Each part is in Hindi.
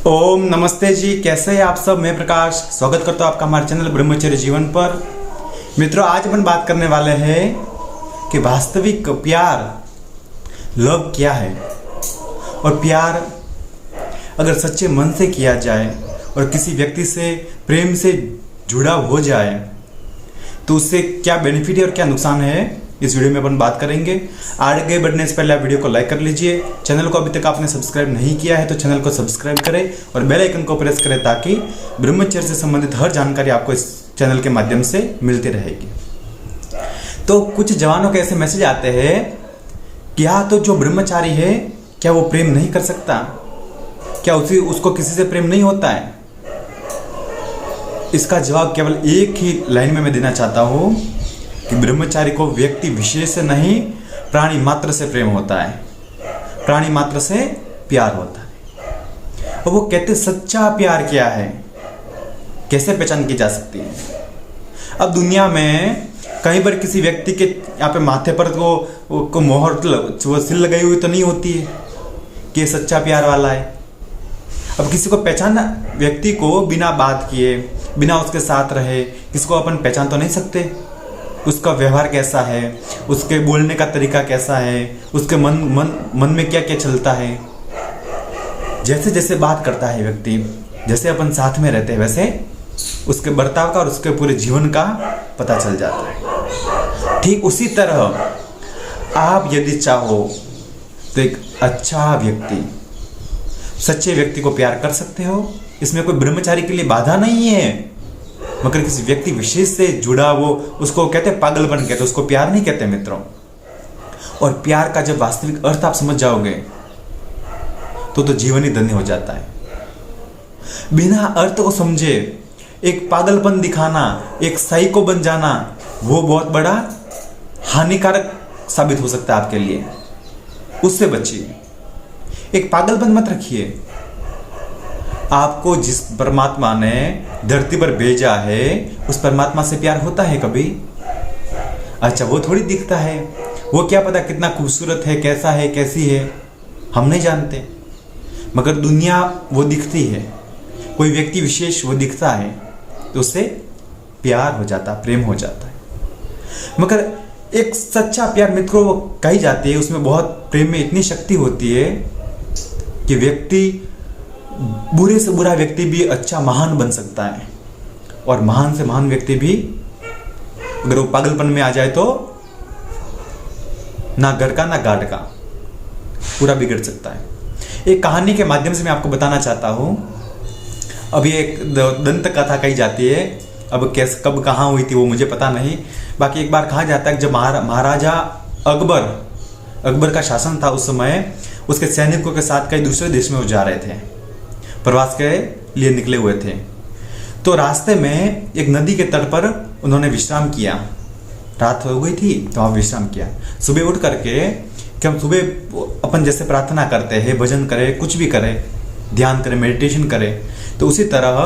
ओम नमस्ते जी, कैसे हैं आप सब। मैं प्रकाश स्वागत करता हूँ आपका हमारे चैनल ब्रह्मचर्य जीवन पर। मित्रों, आज अपन बात करने वाले हैं कि वास्तविक प्यार लव क्या है, और प्यार अगर सच्चे मन से किया जाए और किसी व्यक्ति से प्रेम से जुड़ा हो जाए तो उससे क्या बेनिफिट है और क्या नुकसान है, इस वीडियो में अपन बात करेंगे। आगे बढ़ने से पहले आप वीडियो को लाइक कर लीजिए। चैनल को अभी तक आपने सब्सक्राइब नहीं किया है तो चैनल को सब्सक्राइब करें और बेल आइकन को प्रेस करें ताकि ब्रह्मचर्य से संबंधित हर जानकारी आपको इस चैनल के माध्यम से मिलती रहेगी। तो कुछ जवानों के ऐसे मैसेज आते हैं कि हाँ, तो जो ब्रह्मचारी है क्या वो प्रेम नहीं कर सकता, क्या उसको किसी से प्रेम नहीं होता है। इसका जवाब केवल एक ही लाइन में मैं देना चाहता हूं कि ब्रह्मचारी को व्यक्ति विशेष से नहीं, प्राणी मात्र से प्रेम होता है, प्राणी मात्र से प्यार होता है। और वो कहते सच्चा प्यार क्या है, कैसे पहचान की जा सकती है। अब दुनिया में कहीं पर किसी व्यक्ति के यहाँ पे माथे पर को मोहर वो सिल लगाई हुई तो नहीं होती है कि ये सच्चा प्यार वाला है। अब किसी को पहचानना, व्यक्ति को बिना बात किए, बिना उसके साथ रहे किसी को अपन पहचान तो नहीं सकते। उसका व्यवहार कैसा है, उसके बोलने का तरीका कैसा है, उसके मन में क्या क्या चलता है। जैसे जैसे बात करता है व्यक्ति, जैसे अपन साथ में रहते हैं, वैसे उसके बर्ताव का और उसके पूरे जीवन का पता चल जाता है। ठीक उसी तरह आप यदि चाहो तो एक अच्छा व्यक्ति, सच्चे व्यक्ति को प्यार कर सकते हो। इसमें कोई ब्रह्मचारी के लिए बाधा नहीं है, मगर किसी व्यक्ति विशेष से जुड़ा वो, उसको कहते हैं पागलपन कहते हैं, उसको प्यार नहीं कहते मित्रों। और प्यार का जब वास्तविक अर्थ आप समझ जाओगे तो जीवन ही धन्य हो जाता है। बिना अर्थ को समझे एक पागलपन दिखाना, एक साइको बन जाना, वो बहुत बड़ा हानिकारक साबित हो सकता है आपके लिए। उससे बचिए, एक पागलपन मत रखिए। आपको जिस परमात्मा ने धरती पर भेजा है उस परमात्मा से प्यार होता है कभी? अच्छा, वो थोड़ी दिखता है, वो क्या पता कितना खूबसूरत है, कैसा है, कैसी है, हम नहीं जानते। मगर दुनिया वो दिखती है, कोई व्यक्ति विशेष वो दिखता है तो उससे प्यार हो जाता, प्रेम हो जाता है। मगर एक सच्चा प्यार मित्रों वो कही जाती है, उसमें बहुत प्रेम में इतनी शक्ति होती है कि व्यक्ति, बुरे से बुरा व्यक्ति भी अच्छा महान बन सकता है, और महान से महान व्यक्ति भी अगर वो पागलपन में आ जाए तो ना घर का ना घाट का, पूरा बिगड़ सकता है। एक कहानी के माध्यम से मैं आपको बताना चाहता हूं। अभी एक दंत कथा कही जाती है, अब कैसे कब कहाँ हुई थी वो मुझे पता नहीं। बाकी एक बार कहा जाता है जब महाराजा अकबर का शासन था, उस समय उसके सैनिकों के साथ कई दूसरे देश में वो जा रहे थे, प्रवास के लिए निकले हुए थे। तो रास्ते में एक नदी के तट पर उन्होंने विश्राम किया। रात हो गई थी तो वहाँ विश्राम किया। सुबह उठ करके, कि हम सुबह अपन जैसे प्रार्थना करते हैं, भजन करें, कुछ भी करें, ध्यान करें, मेडिटेशन करें, तो उसी तरह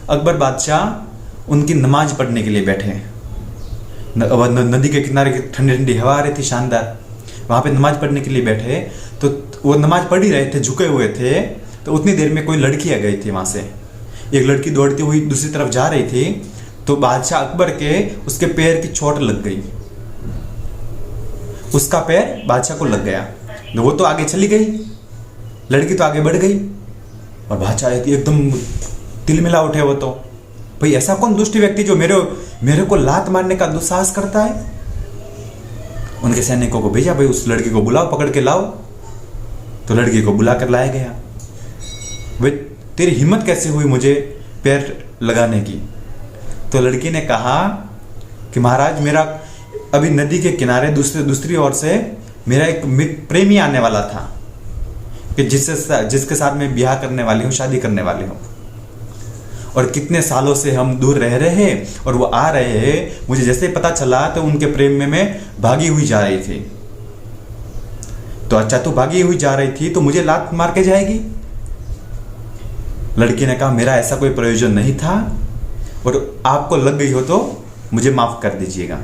अकबर बादशाह उनकी नमाज पढ़ने के लिए बैठे। नदी के किनारे ठंडी ठंडी हवा आ रही थी, शानदार, वहाँ पे नमाज पढ़ने के लिए बैठे। तो वो नमाज पढ़ ही रहे थे, झुके हुए थे। तो उतनी देर में कोई लड़की आ गई थी, वहां से एक लड़की दौड़ती हुई दूसरी तरफ जा रही थी। तो बादशाह अकबर के उसके पैर की चोट लग गई, उसका पैर बादशाह को लग गया। वो तो आगे चली गई, लड़की तो आगे बढ़ गई, और बादशाह एकदम तिलमिला उठे। वो तो भाई ऐसा कौन दुष्ट व्यक्ति जो मेरे को लात मारने का दुस्साहस करता है। उनके सैनिकों को भेजा, भाई उस लड़की को बुलाओ, पकड़ के लाओ। तो लड़की को बुला कर लाया गया। वे, तेरी हिम्मत कैसे हुई मुझे पैर लगाने की? तो लड़की ने कहा कि महाराज, मेरा अभी नदी के किनारे दूसरी ओर से मेरा एक प्रेमी आने वाला था कि जिसके साथ मैं ब्याह करने वाली हूँ, शादी करने वाली हूँ, और कितने सालों से हम दूर रह रहे हैं और वो आ रहे हैं। मुझे जैसे पता चला तो उनके प्रेम में मैं भागी हुई जा रही थी। तो अच्छा, तू भागी हुई जा रही थी तो मुझे लात मार के जाएगी? लड़की ने कहा, मेरा ऐसा कोई प्रयोजन नहीं था, और आपको लग गई हो तो मुझे माफ कर दीजिएगा,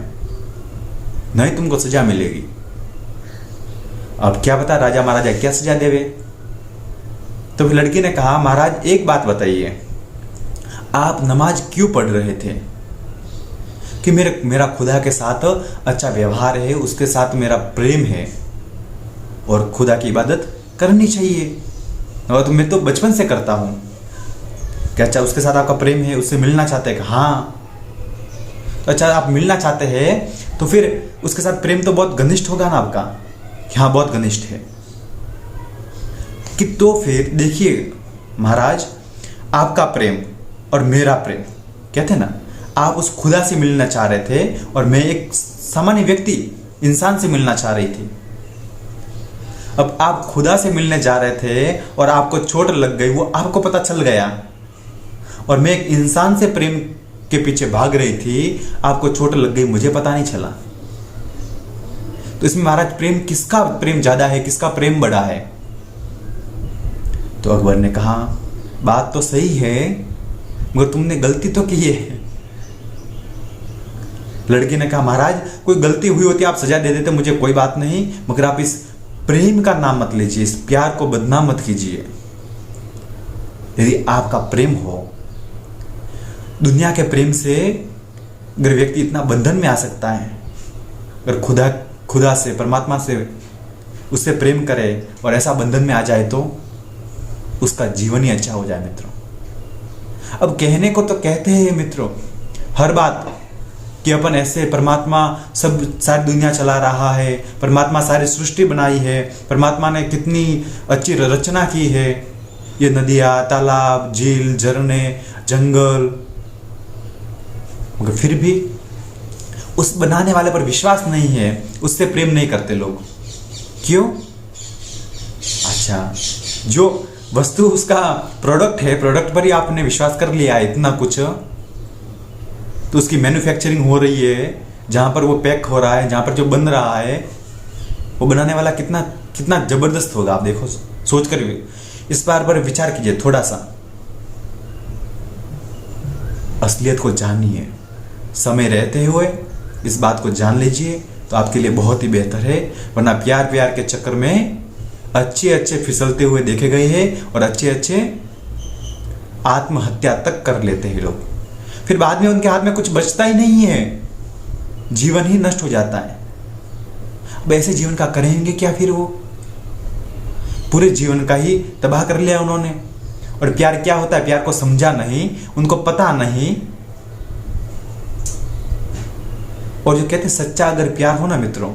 नहीं तुमको सजा मिलेगी। अब क्या पता राजा महाराजा क्या सजा देवे। तो फिर लड़की ने कहा, महाराज एक बात बताइए, आप नमाज क्यों पढ़ रहे थे? कि मेरा खुदा के साथ अच्छा व्यवहार है, उसके साथ मेरा प्रेम है और खुदा की इबादत करनी चाहिए, और तो मैं तो बचपन से करता हूं। क्या अच्छा उसके साथ आपका प्रेम है, उससे मिलना चाहते हैं? हाँ। तो अच्छा आप मिलना चाहते हैं तो फिर उसके साथ प्रेम तो बहुत घनिष्ठ होगा ना आपका? हाँ बहुत घनिष्ठ है। कि तो फिर देखिए महाराज, आपका प्रेम और मेरा प्रेम, कहते हैं ना, आप उस खुदा से मिलना चाह रहे थे और मैं एक सामान्य व्यक्ति इंसान से मिलना चाह रही थी। अब आप खुदा से मिलने जा रहे थे और आपको चोट लग गई, वो आपको पता चल गया, और मैं एक इंसान से प्रेम के पीछे भाग रही थी, आपको चोट लग गई, मुझे पता नहीं चला। तो इसमें महाराज प्रेम, किसका प्रेम ज्यादा है, किसका प्रेम बड़ा है? तो अकबर ने कहा, बात तो सही है मगर तुमने गलती तो की है। लड़की ने कहा, महाराज कोई गलती हुई होती आप सजा दे देते, मुझे कोई बात नहीं, मगर आप इस प्रेम का नाम मत लीजिए, इस प्यार को बदनाम मत कीजिए। यदि आपका प्रेम हो, दुनिया के प्रेम से अगर व्यक्ति इतना बंधन में आ सकता है, अगर खुदा से, परमात्मा से उससे प्रेम करे और ऐसा बंधन में आ जाए तो उसका जीवन ही अच्छा हो जाए मित्रों। अब कहने को तो कहते हैं मित्रों हर बात कि अपन ऐसे, परमात्मा सब सारी दुनिया चला रहा है, परमात्मा सारी सृष्टि बनाई है, परमात्मा ने कितनी अच्छी रचना की है, ये नदियाँ, तालाब, झील, झरने, जंगल, मगर फिर भी उस बनाने वाले पर विश्वास नहीं है, उससे प्रेम नहीं करते लोग। क्यों? अच्छा, जो वस्तु उसका प्रोडक्ट है, प्रोडक्ट पर ही आपने विश्वास कर लिया है इतना कुछ, तो उसकी मैन्युफैक्चरिंग हो रही है, जहां पर वो पैक हो रहा है, जहां पर जो बन रहा है, वो बनाने वाला कितना कितना जबरदस्त होगा। आप देखो, सोच कर इस बार पर विचार कीजिए थोड़ा सा। असलियत को जानिए, समय रहते हुए इस बात को जान लीजिए तो आपके लिए बहुत ही बेहतर है, वरना प्यार के चक्कर में अच्छे फिसलते हुए देखे गए हैं और अच्छे आत्महत्या तक कर लेते हैं लोग। फिर बाद में उनके हाथ में कुछ बचता ही नहीं है, जीवन ही नष्ट हो जाता है। अब ऐसे जीवन का करेंगे क्या फिर? वो पूरे जीवन का ही तबाह कर लिया उन्होंने। और प्यार क्या होता है, प्यार को समझा नहीं, उनको पता नहीं। और जो कहते हैं सच्चा अगर प्यार हो ना मित्रों,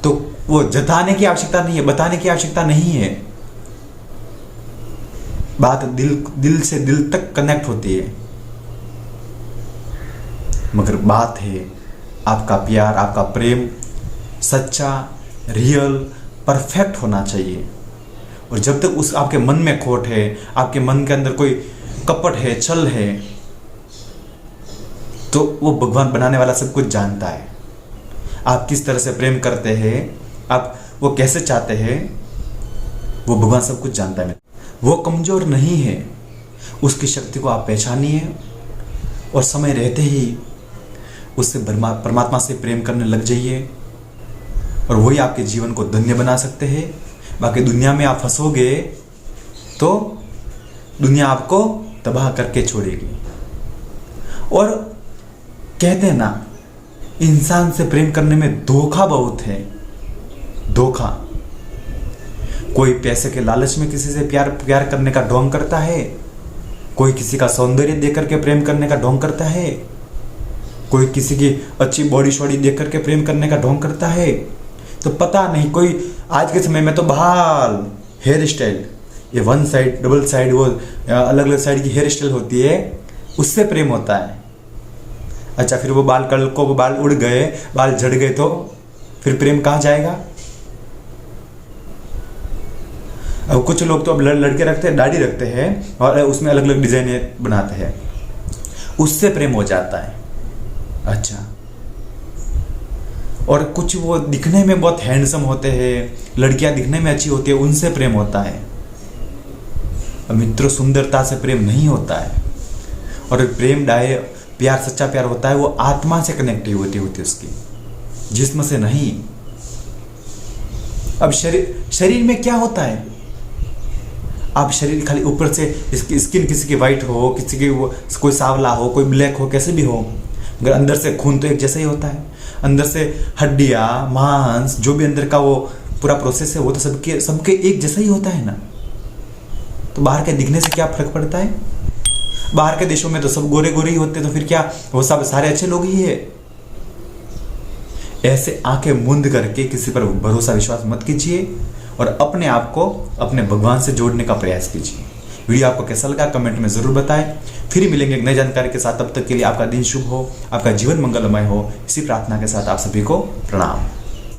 तो वो जताने की आवश्यकता नहीं है, बताने की आवश्यकता नहीं है, बात दिल से दिल तक कनेक्ट होती है। मगर बात है आपका प्यार, आपका प्रेम सच्चा, रियल, परफेक्ट होना चाहिए। और जब तक उस आपके मन में खोट है, आपके मन के अंदर कोई कपट है, छल है, तो वो भगवान बनाने वाला सब कुछ जानता है। आप किस तरह से प्रेम करते हैं, आप वो कैसे चाहते हैं, वो भगवान सब कुछ जानता है। वो कमजोर नहीं है, उसकी शक्ति को आप पहचानिए और समय रहते ही उससे परमात्मा से प्रेम करने लग जाइए, और वही आपके जीवन को धन्य बना सकते हैं। बाकी दुनिया में आप फंसोगे तो दुनिया आपको तबाह करके छोड़ेगी। और कहते हैं ना, इंसान से प्रेम करने में धोखा बहुत है, धोखा। कोई पैसे के लालच में किसी से प्यार करने का ढोंग करता है, कोई किसी का सौंदर्य देख करके प्रेम करने का ढोंग करता है, कोई किसी की अच्छी बॉडी शॉडी देख करके प्रेम करने का ढोंग करता है। तो पता नहीं, कोई आज के समय में तो बहाल हेयर स्टाइल, ये वन साइड, डबल साइड, वो अलग अलग साइड की हेयर स्टाइल होती है, उससे प्रेम होता है। अच्छा, फिर वो बाल कल को वो बाल उड़ गए, बाल झड़ गए, तो फिर प्रेम कहाँ जाएगा? अब कुछ लोग तो अब लड़के रखते हैं, दाढ़ी रखते हैं और उसमें अलग अलग डिजाइन बनाते हैं, उससे प्रेम हो जाता है। अच्छा, और कुछ वो दिखने में बहुत हैंडसम होते हैं, लड़कियां दिखने में अच्छी होती है, उनसे प्रेम होता है। अब मित्रों, सुंदरता से प्रेम नहीं होता है। और प्यार, सच्चा प्यार होता है वो आत्मा से कनेक्टिविटी होती है उसकी, जिस्म से नहीं। अब शरीर में क्या होता है? आप शरीर खाली ऊपर से इसकी स्किन किसी की वाइट हो, किसी की वो कोई सांवला हो, कोई ब्लैक हो, कैसे भी हो, मगर अंदर से खून तो एक जैसा ही होता है। अंदर से हड्डियाँ, मांस, जो भी अंदर का वो पूरा प्रोसेस है वो तो सबके एक जैसा ही होता है ना। तो बाहर के दिखने से क्या फर्क पड़ता है? बाहर के देशों में तो सब गोरे गोरे ही होते, तो फिर क्या वो सब सारे अच्छे लोग ही है? ऐसे आंखें मूंद करके किसी पर भरोसा विश्वास मत कीजिए और अपने आप को अपने भगवान से जोड़ने का प्रयास कीजिए। वीडियो आपको कैसा लगा कमेंट में जरूर बताएं। फिर मिलेंगे एक नई जानकारी के साथ। तब तक के लिए आपका दिन शुभ हो, आपका जीवन मंगलमय हो, इसी प्रार्थना के साथ आप सभी को प्रणाम।